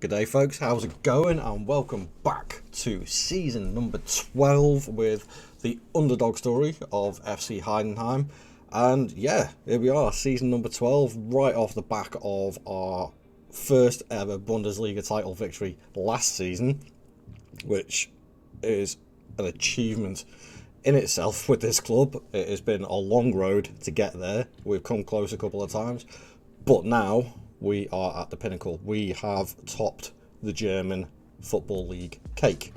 G'day folks, how's it going? And welcome back to season number 12 with the underdog story of FC Heidenheim. And yeah, here we are, season number 12, right off the back of our first ever Bundesliga title victory last season, which is an achievement in itself with this club. It has been a long road to get there. We've come close a couple of times, but now we are at the pinnacle. We have topped the German Football League cake.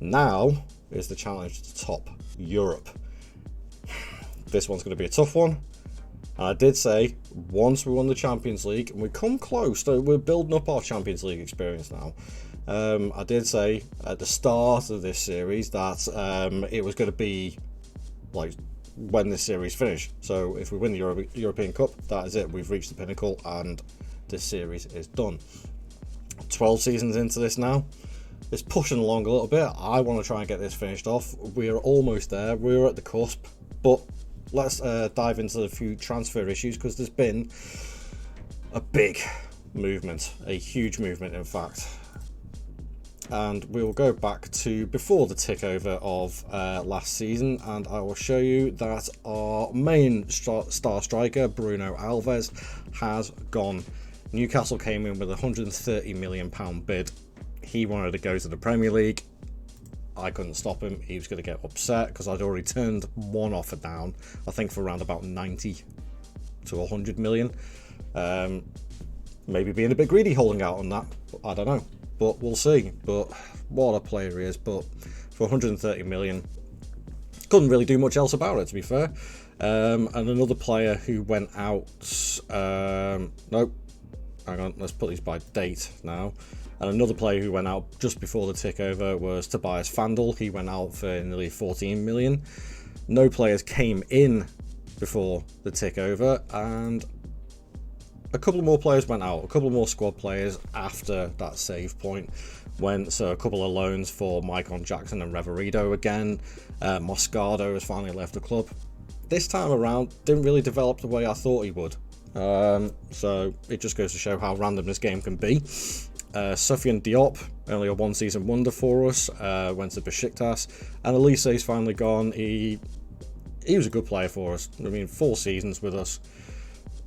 Now is the challenge to top Europe. This one's going to be a tough one. And I did say, once we won the Champions League, and we come close, so we're building up our Champions League experience now. I did say at the start of this series that it was going to be like when this series finished. So if we win the European Cup, that is it. We've reached the pinnacle and this series is done. 12 seasons into this now. It's pushing along a little bit. I want to try and get this finished off. We're almost there. We're at the cusp. But let's dive into a few transfer issues, because there's been a big movement. A huge movement, in fact. And we'll go back to before the tickover of last season, and I will show you that our main star striker, Bruno Alves, has gone. Newcastle came in with a £130 million bid. He wanted to go to the Premier League. I couldn't stop him. He was going to get upset because I'd already turned one offer down, I think for around about 90 to 100 million. Maybe being a bit greedy holding out on that. I don't know. But we'll see. But what a player he is. But for 130 million, couldn't really do much else about it, to be fair. And another player who went out... nope. Hang on, let's put these by date now. And another player who went out just before the tickover was Tobias Fandel. He went out for nearly 14 million. No players came in before the tickover, and a couple more players went out. A couple more squad players after that save point went. So a couple of loans for Maicon Jackson and Reveredo again. Moscardo has finally left the club. This time around, didn't really develop the way I thought he would. So it just goes to show how random this game can be. Soufiane Diop, only a one-season wonder for us, went to Besiktas, and Elise's finally gone. He was a good player for us. I mean, 4 seasons with us.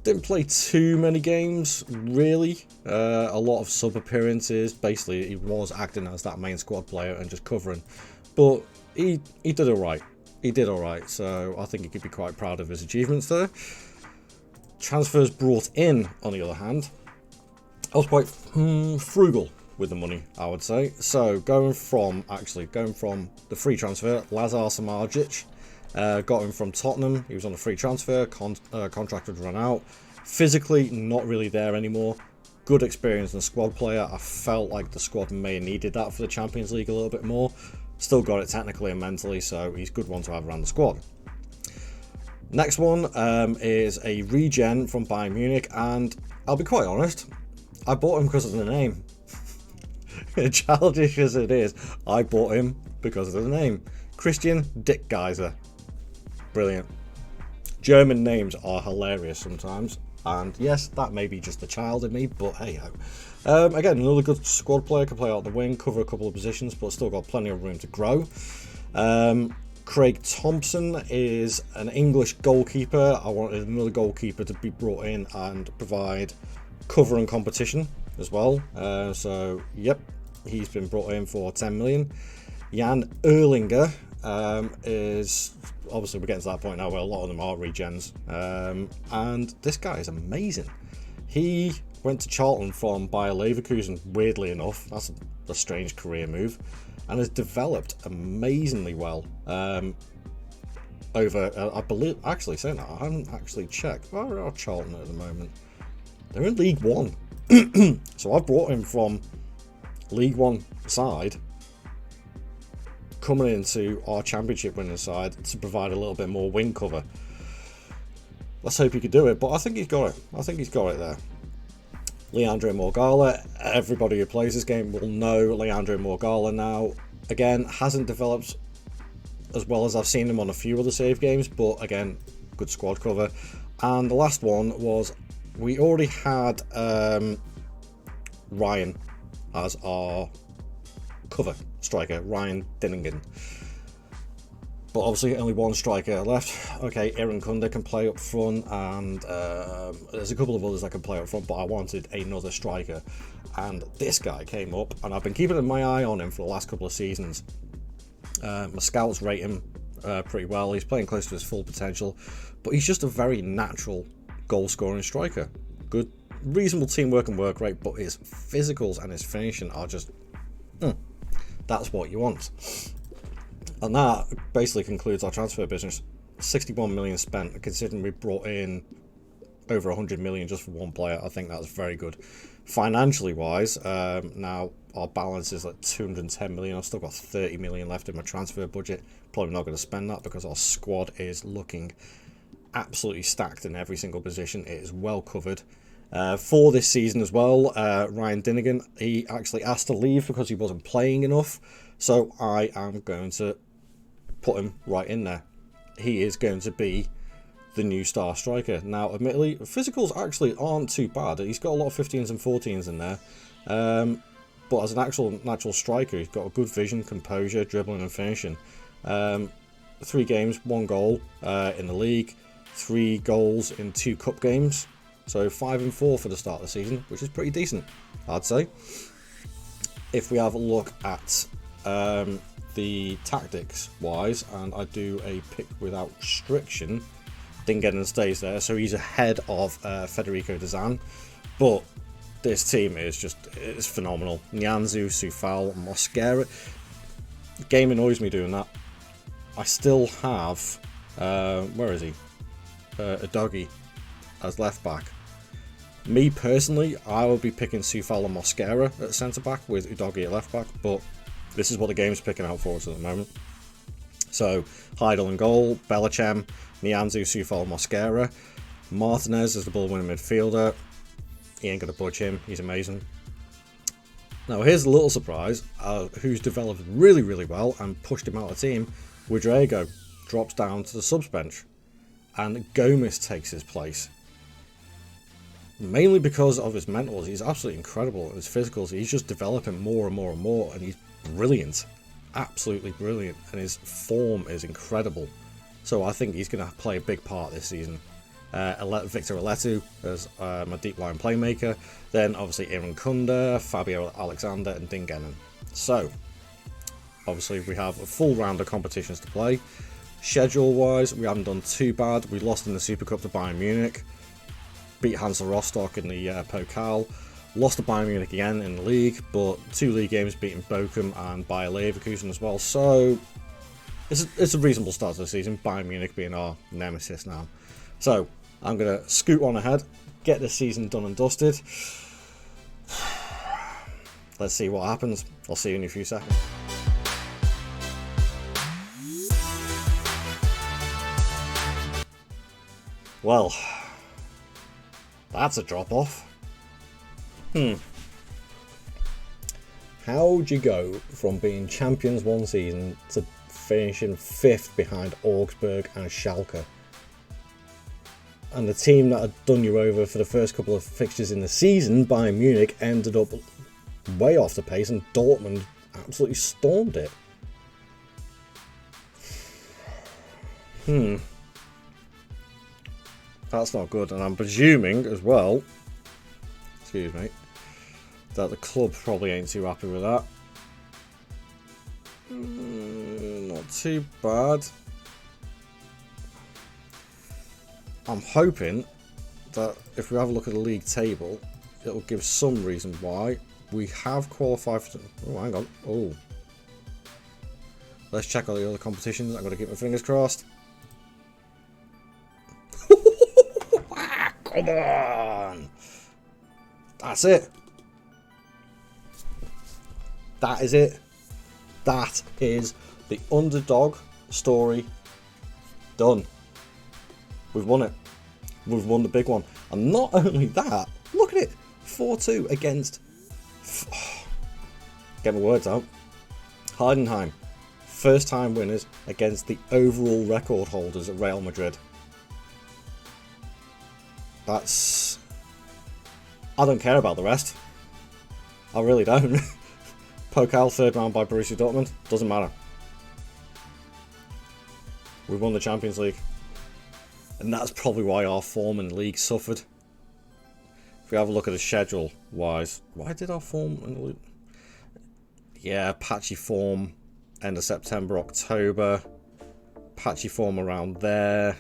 Didn't play too many games, really. A lot of sub-appearances. Basically, he was acting as that main squad player and just covering. But he did alright. He did alright, so I think he could be quite proud of his achievements there. Transfers brought in, on the other hand, I was quite frugal with the money, I would say. So going from the free transfer, Lazar Samardzic, got him from Tottenham. He was on a free transfer, contract had run out. Physically, not really there anymore. Good experience and squad player. I felt like the squad may have needed that for the Champions League a little bit more. Still got it technically and mentally, so he's a good one to have around the squad. Next one is a regen from Bayern Munich, and I'll be quite honest, I bought him because of the name. Childish as it is, I bought him because of the name. Christian Dickgeiser. Brilliant. German names are hilarious sometimes, and yes, that may be just the child in me, but hey ho. Again, another good squad player, can play out the wing, cover a couple of positions, but still got plenty of room to grow. Craig Thompson is an English goalkeeper. I wanted another goalkeeper to be brought in and provide cover and competition as well. So, yep, he's been brought in for 10 million. Jan Erlinger is... Obviously, we're getting to that point now where a lot of them are regens. And this guy is amazing. He went to Charlton from Bayer Leverkusen, weirdly enough. That's a strange career move. And has developed amazingly well over, I believe, actually saying that, I haven't actually checked. Where are Charlton at the moment? They're in League One. So I've brought him from League One side, coming into our Championship winning side to provide a little bit more wing cover. Let's hope he could do it, but I think he's got it. I think he's got it there. Leandro Morgala, everybody who plays this game will know Leandro Morgala now. Again, hasn't developed as well as I've seen him on a few other save games, but again, good squad cover. And the last one was, we already had Ryan as our cover striker, HEIDENHEIM. But obviously only one striker left. Okay, Irankunda can play up front, and there's a couple of others that can play up front, but I wanted another striker. And this guy came up, and I've been keeping my eye on him for the last couple of seasons. My scouts rate him pretty well. He's playing close to his full potential, but he's just a very natural goal-scoring striker. Good, reasonable teamwork and work rate, but his physicals and his finishing are just... that's what you want. And that basically concludes our transfer business. 61 million spent, considering we brought in over 100 million just for one player. I think that's very good. Financially wise, now our balance is like 210 million. I've still got 30 million left in my transfer budget. Probably not going to spend that because our squad is looking absolutely stacked in every single position. It is well covered. For this season as well, HEIDENHEIM, he actually asked to leave because he wasn't playing enough. So I am going to put him right in there. He is going to be the new star striker. Now, admittedly, physicals actually aren't too bad. He's got a lot of 15s and 14s in there. But as an actual natural striker, he's got a good vision, composure, dribbling and finishing. 3 games, 1 goal in the league, 3 goals in 2 cup games. So 5 and 4 for the start of the season, which is pretty decent, I'd say. If we have a look at the tactics wise, and I do a pick without restriction, Dingen stays there, so he's ahead of Federico De Zan. But this team is it's phenomenal. Nyanzu, Soufal, Mosquera. The game annoys me doing that. I still have where is he? Udogie as left back. Me personally, I will be picking Soufal and Mosquera at centre back with Udogie at left back, but this is what the game's picking out for us at the moment. So, Heidel in goal, Belachem, Nyanzu, Soufal, Mosquera. Martinez is the ball-winning midfielder. He ain't going to budge him. He's amazing. Now, here's a little surprise. Who's developed really, really well and pushed him out of the team. Rodrigo drops down to the subs bench. And Gomez takes his place. Mainly because of his mentals. He's absolutely incredible. His physicals, he's just developing more and more and more. And he's brilliant. Absolutely brilliant. And his form is incredible. So I think he's going to play a big part this season. Victor Aletu as my deep line playmaker. Then obviously Irankunda, Fabio Alexander and Dingen. So obviously we have a full round of competitions to play. Schedule wise, we haven't done too bad. We lost in the Super Cup to Bayern Munich. Beat Hansa Rostock in the Pokal. Lost to Bayern Munich again in the league, but 2 league games beating Bochum and Bayer Leverkusen as well. So it's a reasonable start to the season. Bayern Munich being our nemesis now. So I'm going to scoot on ahead, get the season done and dusted. Let's see what happens. I'll see you in a few seconds. Well, that's a drop off. How'd you go from being champions one season to finishing 5th behind Augsburg and Schalke? And the team that had done you over for the first couple of fixtures in the season, Bayern Munich, ended up way off the pace and Dortmund absolutely stormed it. That's not good, and I'm presuming as well, excuse me, that the club probably ain't too happy with that. Not too bad. I'm hoping that if we have a look at the league table, it'll give some reason why we have qualified for... Oh, hang on. Oh. Let's check all the other competitions. I'm going to keep my fingers crossed. Come on! That's it. That is it. That is the underdog story done. We've won it. We've won the big one. And not only that, look at it. 4-2 against... Get my words out. Heidenheim. First time winners against the overall record holders at Real Madrid. That's... I don't care about the rest. I really don't. Pokal, third round by Borussia Dortmund. Doesn't matter. We won the Champions League. And that's probably why our form in the league suffered. If we have a look at the schedule wise, why did our form in the league? Yeah, patchy form. End of September, October. Patchy form around there.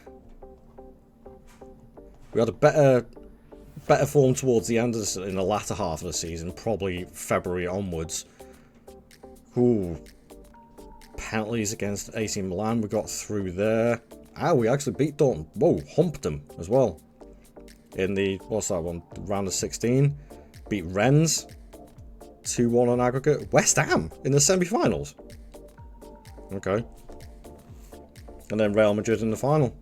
We had a better form towards the end of in the latter half of the season, probably February onwards. Ooh. Penalties against AC Milan, we got through there. We actually beat Dortmund. Whoa, humped them as well. In the, what's that one? Round of 16. Beat Rennes 2-1 on aggregate. West Ham in the semi-finals. Okay. And then Real Madrid in the final.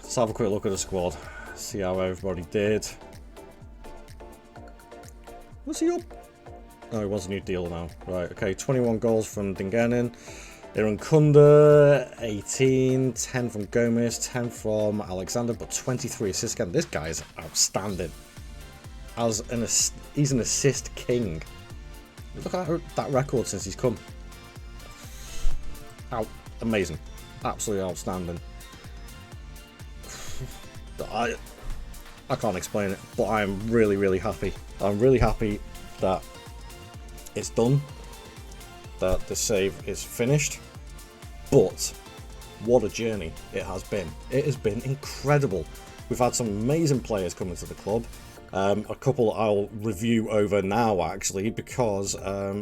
Let's have a quick look at the squad. See how everybody did. Was he up? Oh, he wants a new deal now. Right, okay. 21 goals from Dingenin. Iran Kunda, 18. 10 from Gomez. 10 from Alexander, but 23 assists again. This guy is outstanding. He's an assist king. Look at that record since he's come. Amazing. Absolutely outstanding. I can't explain it, but I'm really, really happy. I'm really happy that it's done, that the save is finished, but what a journey it has been. It has been incredible. We've had some amazing players coming to the club. A couple I'll review over now, actually, because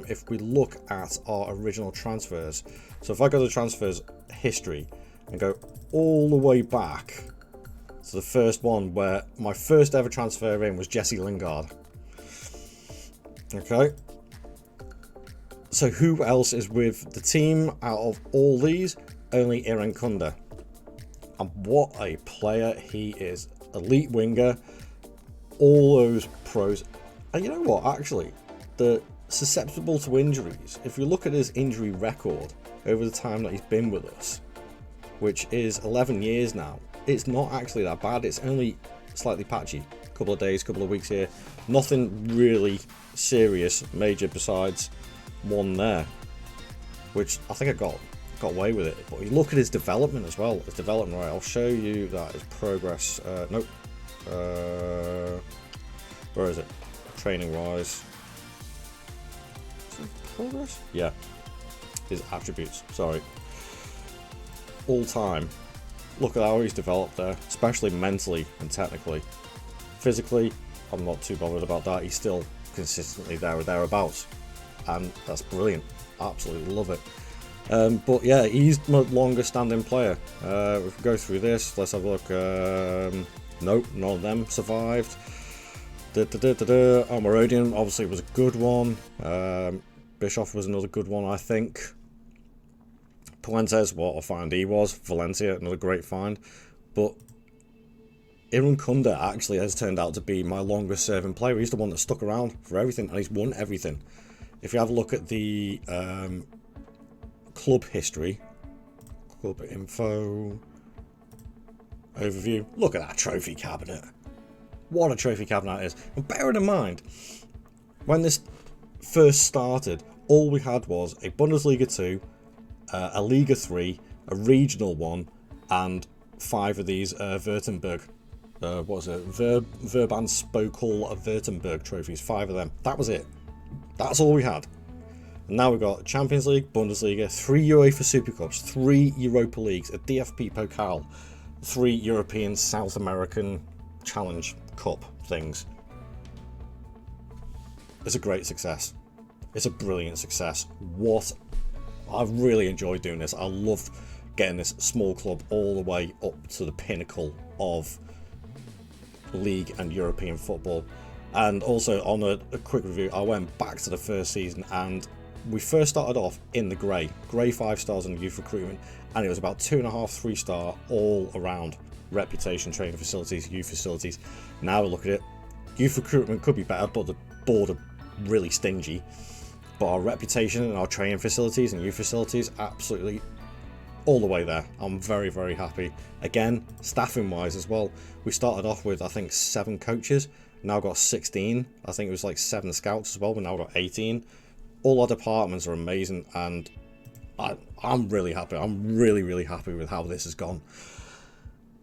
if we look at our original transfers, so if I go to transfers history and go all the way back to the first one, where my first ever transfer in was Jesse Lingard. Okay. So who else is with the team out of all these? Only Iran Kunda. And what a player he is. Elite winger. All those pros. And you know what, actually, the susceptible to injuries, if you look at his injury record over the time that he's been with us, which is 11 years now, it's not actually that bad. It's only slightly patchy. A couple of days, couple of weeks here. Nothing really serious, major, besides one there, which I think I got away with it. But you look at his development as well. His development, right? I'll show you that his progress. Nope. Where is it? Training wise. Is it progress? Yeah. His attributes. Sorry. All time. Look at how he's developed there, especially mentally and technically. Physically, I'm not too bothered about that. He's still consistently there or thereabouts. And that's brilliant. Absolutely love it. But yeah, he's my longest standing player. If we go through this, let's have a look. Nope, none of them survived. Almirodian obviously was a good one. Bischoff was another good one, I think. Puentes, what a find he was. Valencia, another great find. But Iran Kunda actually has turned out to be my longest serving player. He's the one that stuck around for everything, and he's won everything. If you have a look at the club history, club info, overview, look at that trophy cabinet. What a trophy cabinet it is. And bearing in mind, when this first started, all we had was a Bundesliga 2, a Liga 3, a regional 1, and 5 of these Württemberg, what was it? Verband Spokal Württemberg trophies, 5 of them. That was it. That's all we had. And now we've got Champions League, Bundesliga, 3 UEFA Super Cups, 3 Europa Leagues, a DFB Pokal, 3 European South American Challenge Cup things. It's a great success. It's a brilliant success. I've really enjoyed doing this. I loved getting this small club all the way up to the pinnacle of league and European football. And also, on a quick review, I went back to the first season, and we first started off in the grey 5 stars in youth recruitment, and it was about 2.5, 3 star all around. Reputation, training facilities, youth facilities. Now look at it, youth recruitment could be better, but the board are really stingy. But our reputation and our training facilities and youth facilities, absolutely all the way there. I'm very, very happy. Again, staffing wise as well, we started off with I think 7 coaches, Now got 16. I think it was like 7 scouts as well. We now got 18. All our departments are amazing, and I'm really happy. I'm really happy with how this has gone.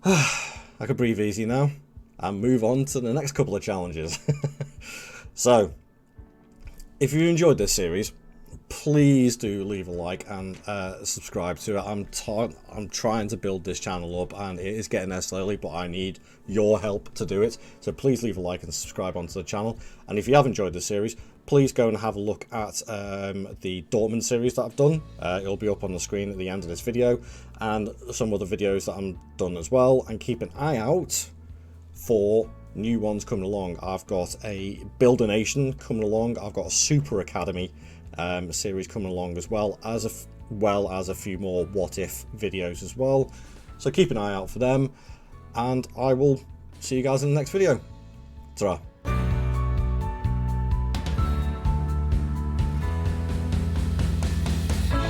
I could breathe easy now and move on to the next couple of challenges. So, if you enjoyed this series, please do leave a like and subscribe to it. I'm trying to build this channel up, and it is getting there slowly, but I need your help to do it. So please leave a like and subscribe onto the channel. And if you have enjoyed this series, please go and have a look at the Dortmund series that I've done. It'll be up on the screen at the end of this video, and some other videos that I'm done as well. And keep an eye out for new ones coming along. I've got a Build a Nation coming along. I've got a Super Academy series coming along, as well as a few more what if videos as well. So keep an eye out for them, and I will see you guys in the next video. Ta-ra.